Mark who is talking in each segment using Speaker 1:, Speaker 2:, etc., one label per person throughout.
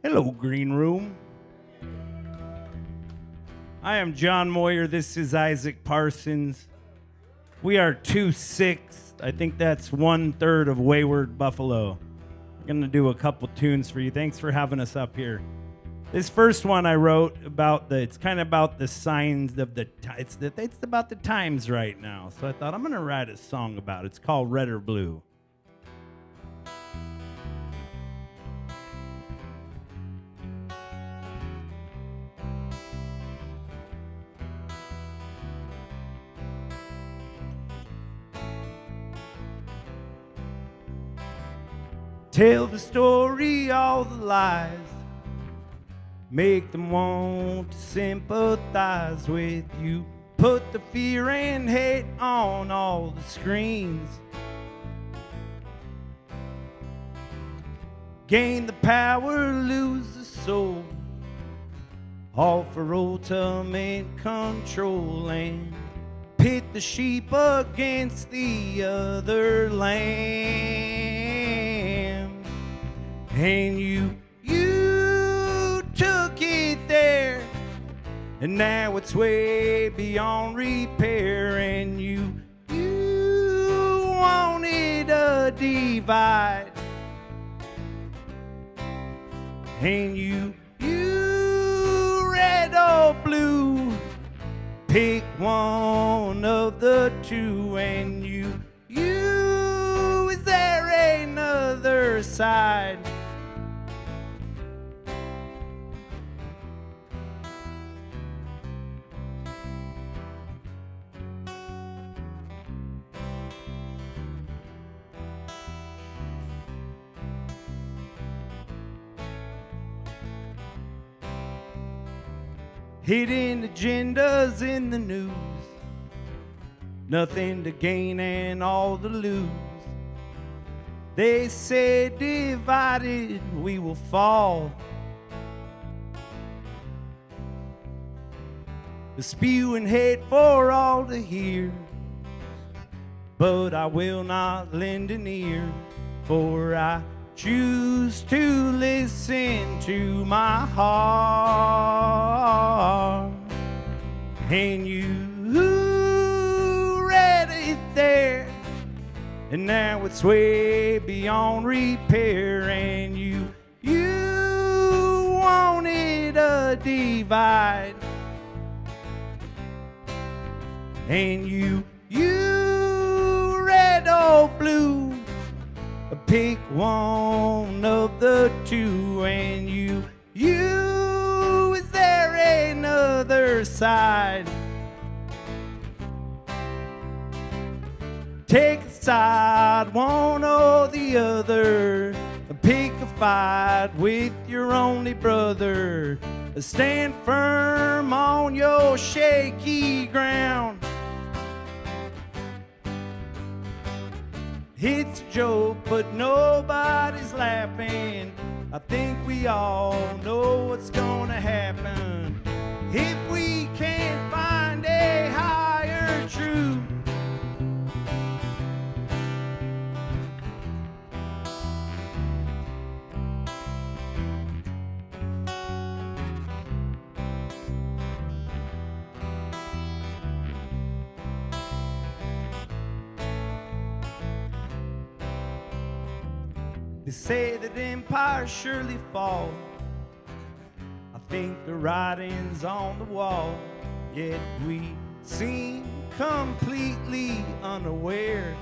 Speaker 1: Hello, Green Room. I am John Moyer. This is Isaac Parsons. We are 2/6. I think that's 1/3 of Wayward Buffalo. We're going to do a couple tunes for you. Thanks for having us up here. This first one I wrote it's kind of about the signs of it's about the times right now. So I thought I'm going to write a song about it. It's called Red or Blue. Tell the story, all the lies. Make them want to sympathize with you. Put the fear and hate on all the screens. Gain the power, lose the soul. All for ultimate control and pit the sheep against the other lamb. And you took it there, and now it's way beyond repair. And you wanted a divide, and you red or blue, pick one of the two. And you is there another side? Hidden agendas in the news, nothing to gain and all to lose. They say divided we will fall. Spewing hate for all to hear, but I will not lend an ear, for I choose to listen to my heart. And you read it there, and now it's way beyond repair. And you wanted a divide, and you red or blue, pick one of the two. And you is there another side? Take a side, one or the other. Pick a fight with your only brother. Stand firm on your shaky ground. It's a joke, but nobody's laughing. I think we all know what's gonna happen if we can't find a higher truth. They say that empires surely fall. I think the writing's on the wall. Yet we seem completely unaware.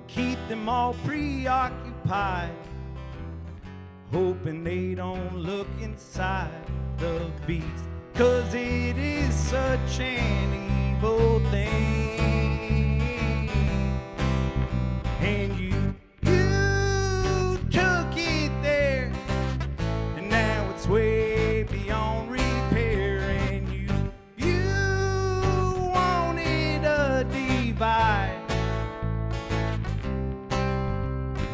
Speaker 1: Keep them all preoccupied, hoping they don't look inside the beast, 'cause it is such an evil thing. And you took it there, and now it's way beyond repair. And you wanted a divide,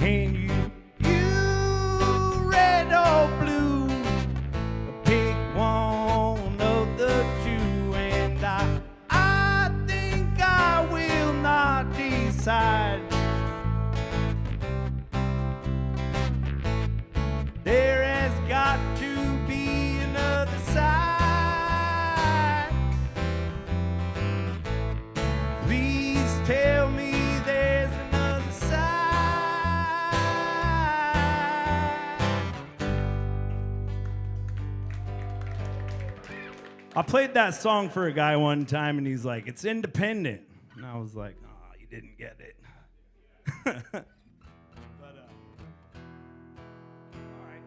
Speaker 1: and you red or blue, pick one of the two. And I think I I played that song for a guy one time, and he's like, "It's independent," and I was like, "Oh, you didn't get it." But, all right.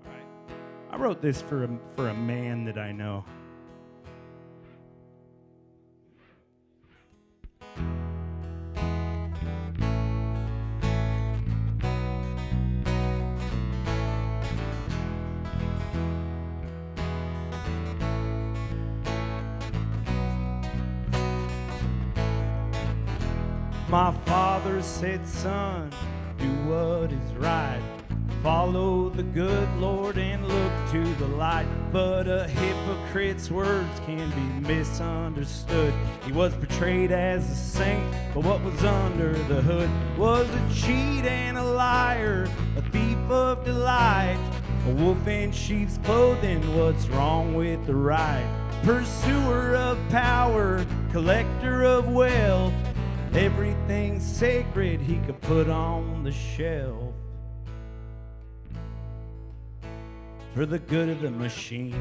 Speaker 1: All right. I wrote this for a man that I know. My father said, "Son, do what is right. Follow the good Lord and look to the light." But a hypocrite's words can be misunderstood. He was portrayed as a saint, but what was under the hood was a cheat and a liar, a thief of delight, a wolf in sheep's clothing. What's wrong with the right? Pursuer of power, collector of wealth, everything sacred he could put on the shelf for the good of the machine.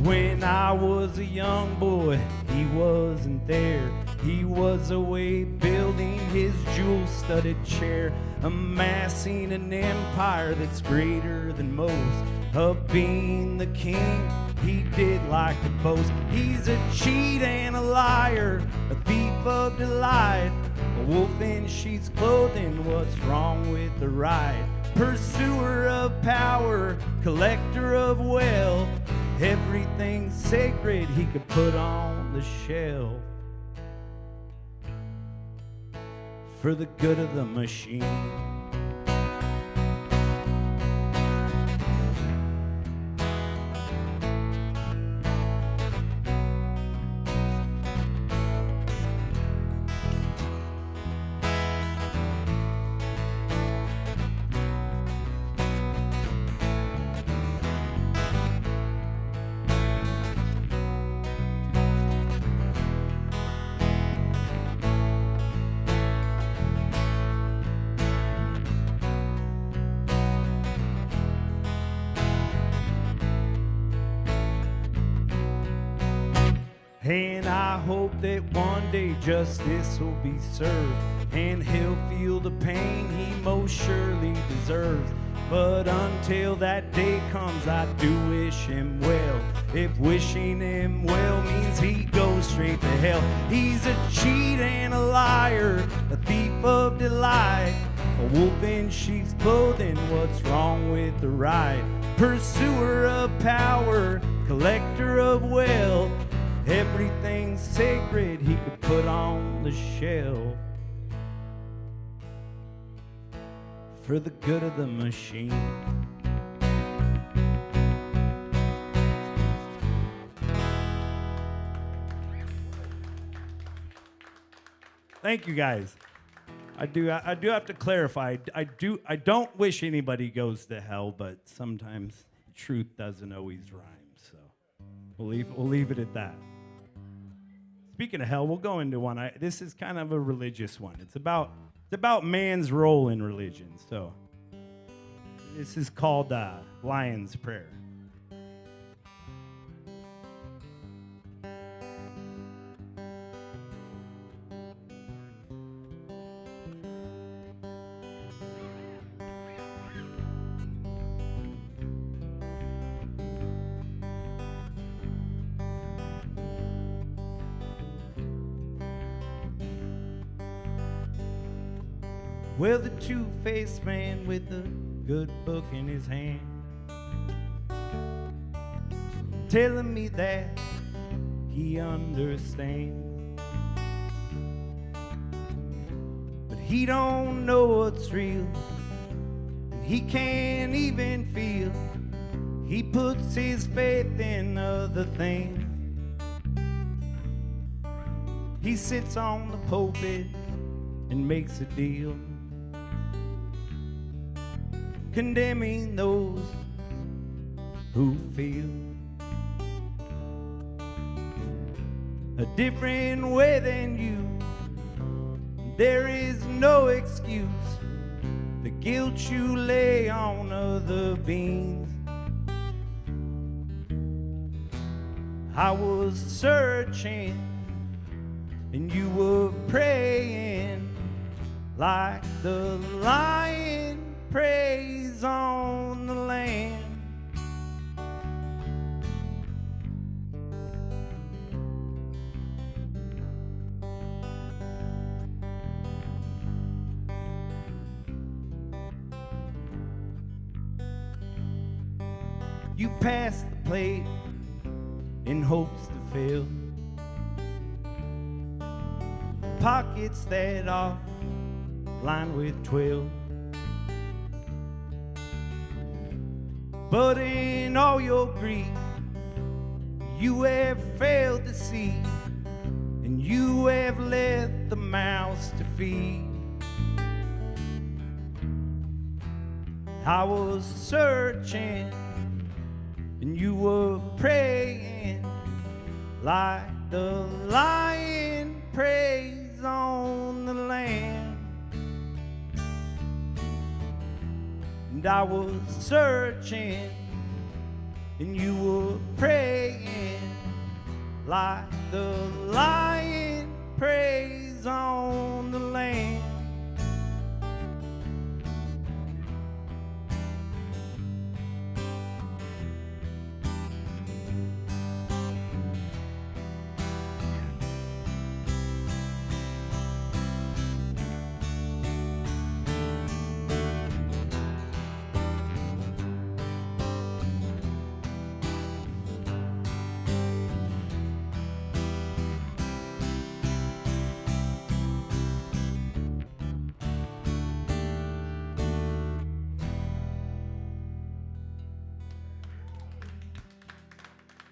Speaker 1: When I was a young boy, he wasn't there. He was away building his jewel-studded chair, amassing an empire that's greater than most. Of being the king, he did like to boast. He's a cheat and a liar, a thief of delight, a wolf in sheep's clothing. What's wrong with the right? Pursuer of power, collector of wealth, everything sacred he could put on the shelf for the good of the machine. And I hope that one day justice will be served, and he'll feel the pain he most surely deserves. But until that day comes, I do wish him well. If wishing him well means he goes straight to hell. He's a cheat and a liar, a thief of delight, a wolf in sheep's clothing. What's wrong with the right? Pursuer of power, collector of wealth, everything sacred he could put on the shelf for the good of the machine. Thank you, guys. I do have to clarify. I don't wish anybody goes to hell, but sometimes truth doesn't always rhyme. So we'll leave it at that. Speaking of hell, we'll go into one. This is kind of a religious one. It's about man's role in religion. So this is called Lion's Prayer. Well, the two-faced man with a good book in his hand, telling me that he understands, but he don't know what's real, and he can't even feel. He puts his faith in other things. He sits on the pulpit and makes a deal, condemning those who feel a different way than you. There is no excuse, the guilt you lay on other beings. I was searching and you were praying like the lion preys on the lamb. You pass the plate in hopes to fill pockets that are lined with twill. But in all your grief, you have failed to see, and you have left the mouths to feed. I was searching and you were praying like the lion preys on the lamb. And I was searching and you were praying like the lion preys on the lamb.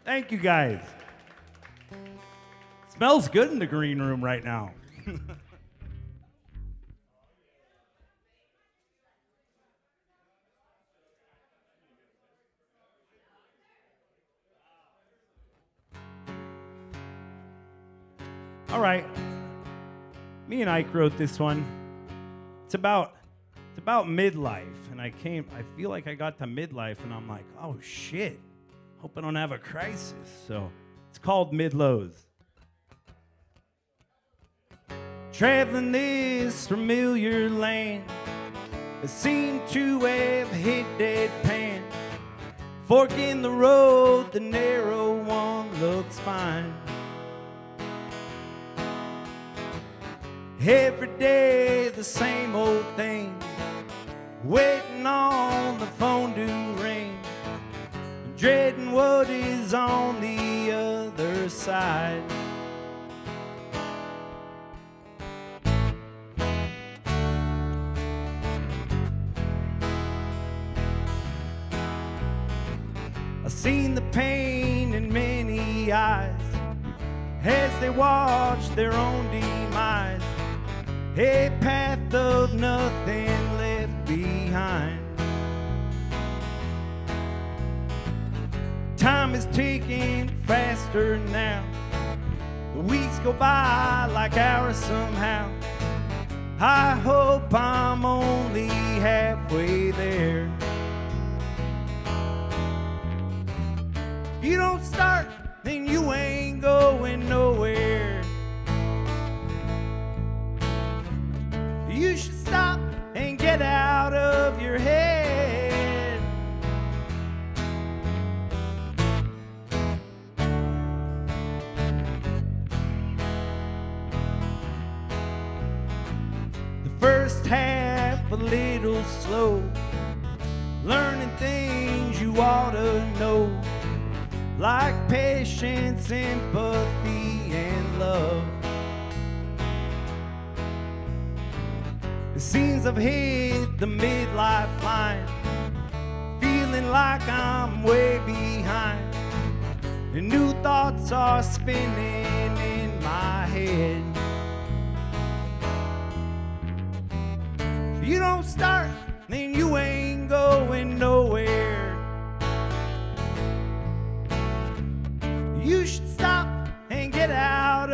Speaker 1: Thank you, guys. Smells good in the green room right now. All right. Me and Ike wrote this one. It's about midlife, and I feel like I got to midlife, and I'm like, oh shit. Hope I don't have a crisis. So it's called Mid-Lows. Traveling this familiar land that seemed to have hit deadpan. Fork in the road, the narrow one looks fine. Every day the same old thing, waiting on the phone to ring, dreading what is on the other side. I've seen the pain in many eyes as they watch their own demise, a path of nothing left behind. Time is ticking faster now. The weeks go by like hours somehow. I hope I'm only halfway there. If you don't start, then you ain't going nowhere. You should stop and get out of your head. First half a little slow, learning things you ought to know, like patience, sympathy, and love. It seems I've hit the midlife line, feeling like I'm way behind, and new thoughts are spinning in my head. You don't start, then you ain't going nowhere. You should stop and get out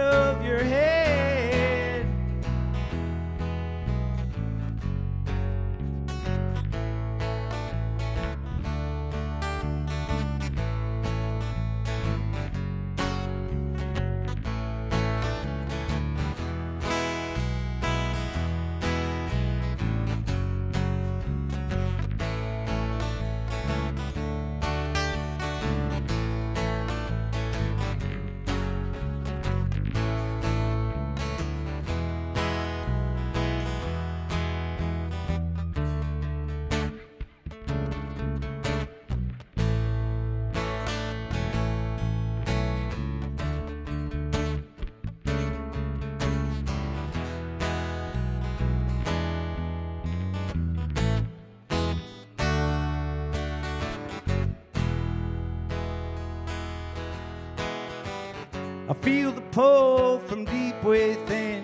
Speaker 1: feel the pull from deep within.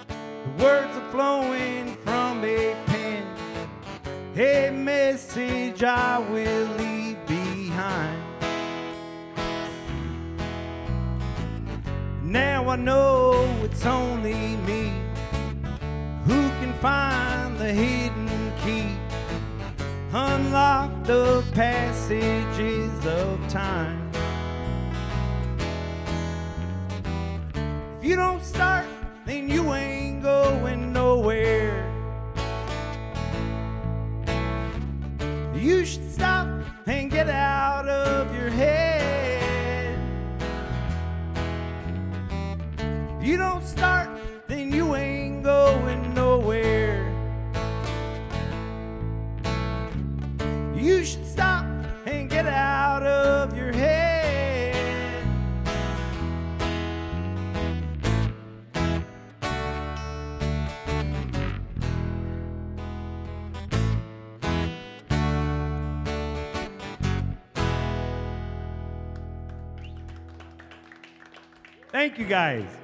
Speaker 1: The words are flowing from a pen, a message I will leave behind. Now I know it's only me who can find the hidden key, unlock the passages of time. If you don't start, then you ain't going nowhere. You should stop and get out of your head. If you don't start, then you ain't going nowhere. You should stop and get out of your head. Thank you, guys.